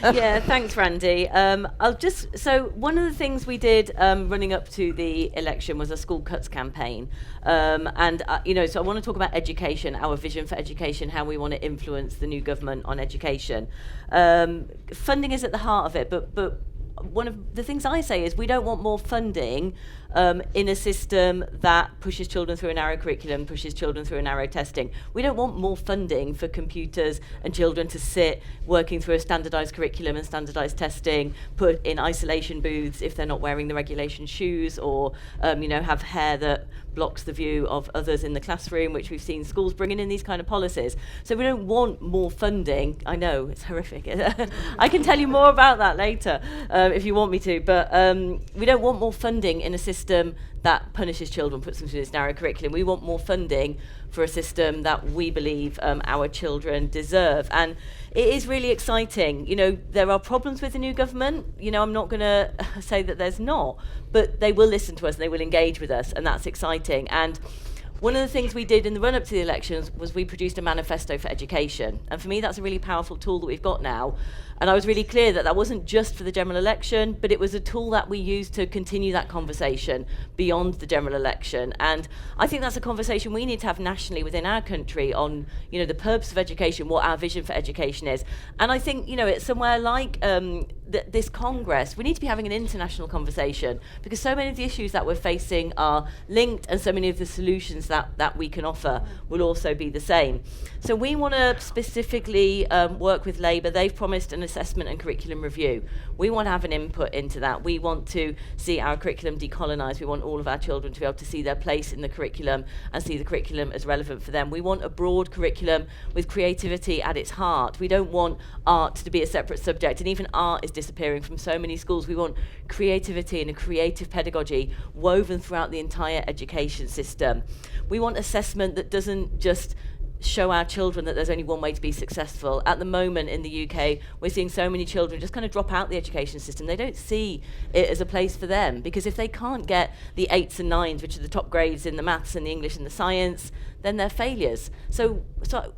Yeah, thanks, Randy. So one of the things we did running up to the election was a school cuts campaign. So I want to talk about education, our vision for education, how we want to influence the new government on education. Funding is at the heart of it, but one of the things I say is we don't want more funding in a system that pushes children through a narrow curriculum, pushes children through a narrow testing. We don't want more funding for computers and children to sit working through a standardised curriculum and standardised testing, put in isolation booths if they're not wearing the regulation shoes, or have hair that blocks the view of others in the classroom, which we've seen schools bringing in these kind of policies. So we don't want more funding. I know, it's horrific. I can tell you more about that later if you want me to, but we don't want more funding in a system that punishes children, puts them through this narrow curriculum. We want more funding for a system that we believe our children deserve. And it is really exciting. There are problems with the new government. I'm not going to say that there's not, but they will listen to us and they will engage with us, and that's exciting. And one of the things we did in the run-up to the elections was we produced a manifesto for education. And for me, that's a really powerful tool that we've got now. And I was really clear that that wasn't just for the general election, but it was a tool that we used to continue that conversation beyond the general election. And I think that's a conversation we need to have nationally within our country on, the purpose of education, what our vision for education is. And I think, it's somewhere like this Congress, we need to be having an international conversation, because so many of the issues that we're facing are linked, and so many of the solutions that we can offer will also be the same. So we want to specifically work with Labour. They've promised an assessment and curriculum review. We want to have an input into that. We want to see our curriculum decolonised. We want all of our children to be able to see their place in the curriculum and see the curriculum as relevant for them. We want a broad curriculum with creativity at its heart. We don't want art to be a separate subject, and even art is disappearing from so many schools. We want creativity and a creative pedagogy woven throughout the entire education system. We want assessment that doesn't just show our children that there's only one way to be successful. At the moment in the UK, we're seeing so many children just kind of drop out the education system. They don't see it as a place for them, because if they can't get the 8s and 9s, which are the top grades in the maths and the English and the science, then they're failures. So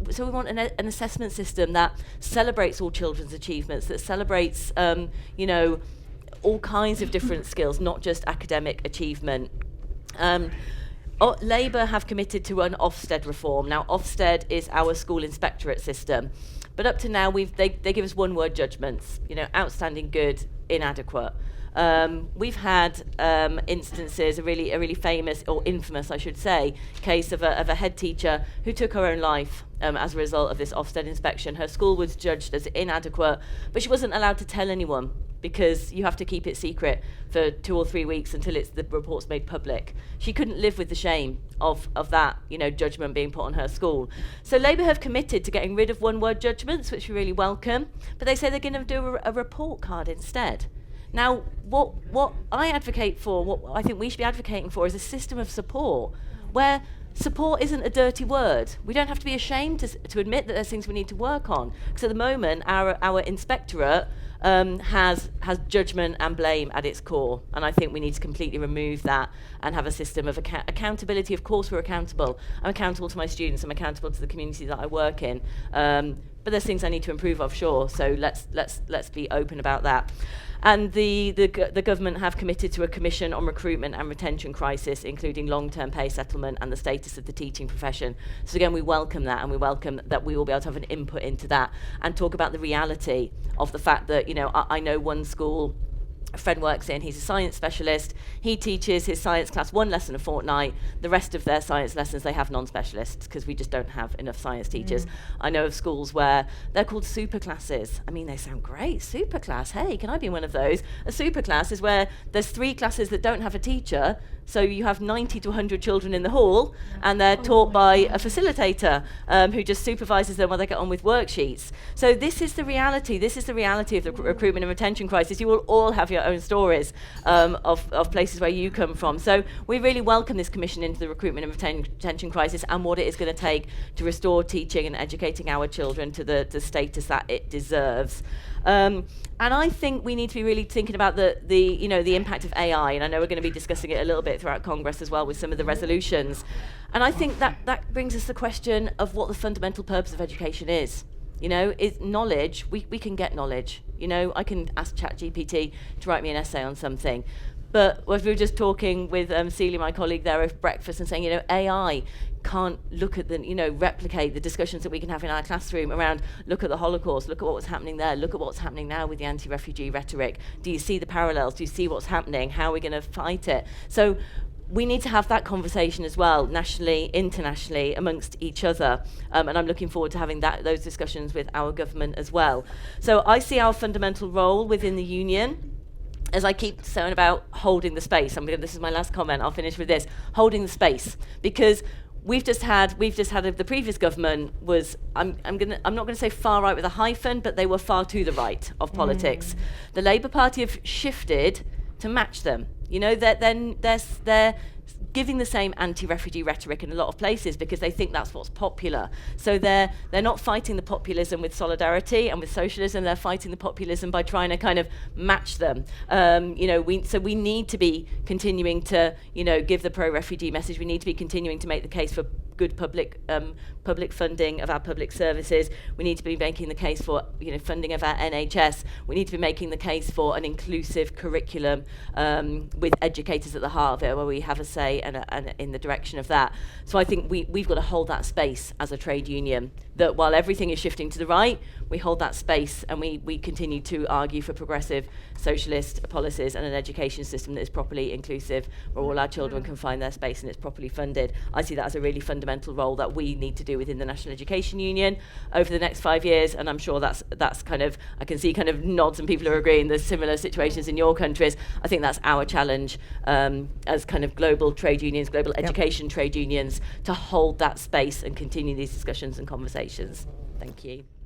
we want an assessment system that celebrates all children's achievements, that celebrates all kinds of different skills, not just academic achievement. Labour have committed to an Ofsted reform. Now, Ofsted is our school inspectorate system, but up to now they give us one-word judgments. Outstanding, good, inadequate. We've had instances, a really famous, or infamous, I should say, case of a head teacher who took her own life as a result of this Ofsted inspection. Her school was judged as inadequate, but she wasn't allowed to tell anyone, because you have to keep it secret for 2 or 3 weeks until the report's made public. She couldn't live with the shame of that, judgment being put on her school. So Labour have committed to getting rid of one-word judgments, which we really welcome, but they say they're going to do a report card instead. Now, what I advocate for, what I think we should be advocating for, is a system of support where support isn't a dirty word. We don't have to be ashamed to admit that there's things we need to work on. Because at the moment, our inspectorate has judgment and blame at its core, and I think we need to completely remove that and have a system of accountability. Of course, we're accountable. I'm accountable to my students. I'm accountable to the community that I work in. But there's things I need to improve of, sure. So let's be open about that. And the government have committed to a commission on recruitment and retention crisis, including long-term pay settlement and the status of the teaching profession. So again, we welcome that, and we welcome that we will be able to have an input into that and talk about the reality of the fact that, I know one school, a friend works in, he's a science specialist. He teaches his science class 1 lesson a fortnight. The rest of their science lessons, they have non-specialists, because we just don't have enough science teachers. I know of schools where they're called super classes. I mean, they sound great, super class. Hey, can I be one of those? A super class is where there's 3 classes that don't have a teacher, so you have 90 to 100 children in the hall, and they're taught by a facilitator who just supervises them while they get on with worksheets. So this is the reality. This is the reality of the recruitment and retention crisis. You will all have your own stories of places where you come from. So we really welcome this commission into the recruitment and retention crisis, and what it is going to take to restore teaching and educating our children to the status that it deserves. And I think we need to be really thinking about the impact of AI, and I know we're going to be discussing it a little bit throughout Congress as well with some of the resolutions. And I think that brings us the question of what the fundamental purpose of education is. Is knowledge. We can get knowledge. I can ask ChatGPT to write me an essay on something. But as we were just talking with Celia, my colleague there, over breakfast, and saying, AI can't look at replicate the discussions that we can have in our classroom around, look at the Holocaust, look at what was happening there, look at what's happening now with the anti-refugee rhetoric. Do you see the parallels? Do you see what's happening? How are we going to fight it? So we need to have that conversation as well, nationally, internationally, amongst each other. And I'm looking forward to having those discussions with our government as well. So I see our fundamental role within the union, as I keep saying, about holding the space. This is my last comment, I'll finish with this. Holding the space. Because we've just had the previous government was, I'm not going to say far right with a hyphen, but they were far to the right of politics. The Labour Party have shifted to match them. They're giving the same anti-refugee rhetoric in a lot of places because they think that's what's popular. So they're not fighting the populism with solidarity and with socialism. They're fighting the populism by trying to kind of match them. We need to be continuing to give the pro-refugee message. We need to be continuing to make the case for good public funding of our public services. We need to be making the case for funding of our NHS. We need to be making the case for an inclusive curriculum with educators at the heart of it, where we have a say and in the direction of that. So I think we've got to hold that space as a trade union, that while everything is shifting to the right, we hold that space and we continue to argue for progressive socialist policies and an education system that is properly inclusive, where all our children can find their space and it's properly funded. I see that as a really fundamental role that we need to do within the National Education Union over the next 5 years, and I'm sure that's kind of, I can see kind of nods and people are agreeing there's similar situations in your countries. I think that's our challenge as kind of global trade unions, global education trade unions, to hold that space and continue these discussions and conversations. Thank you.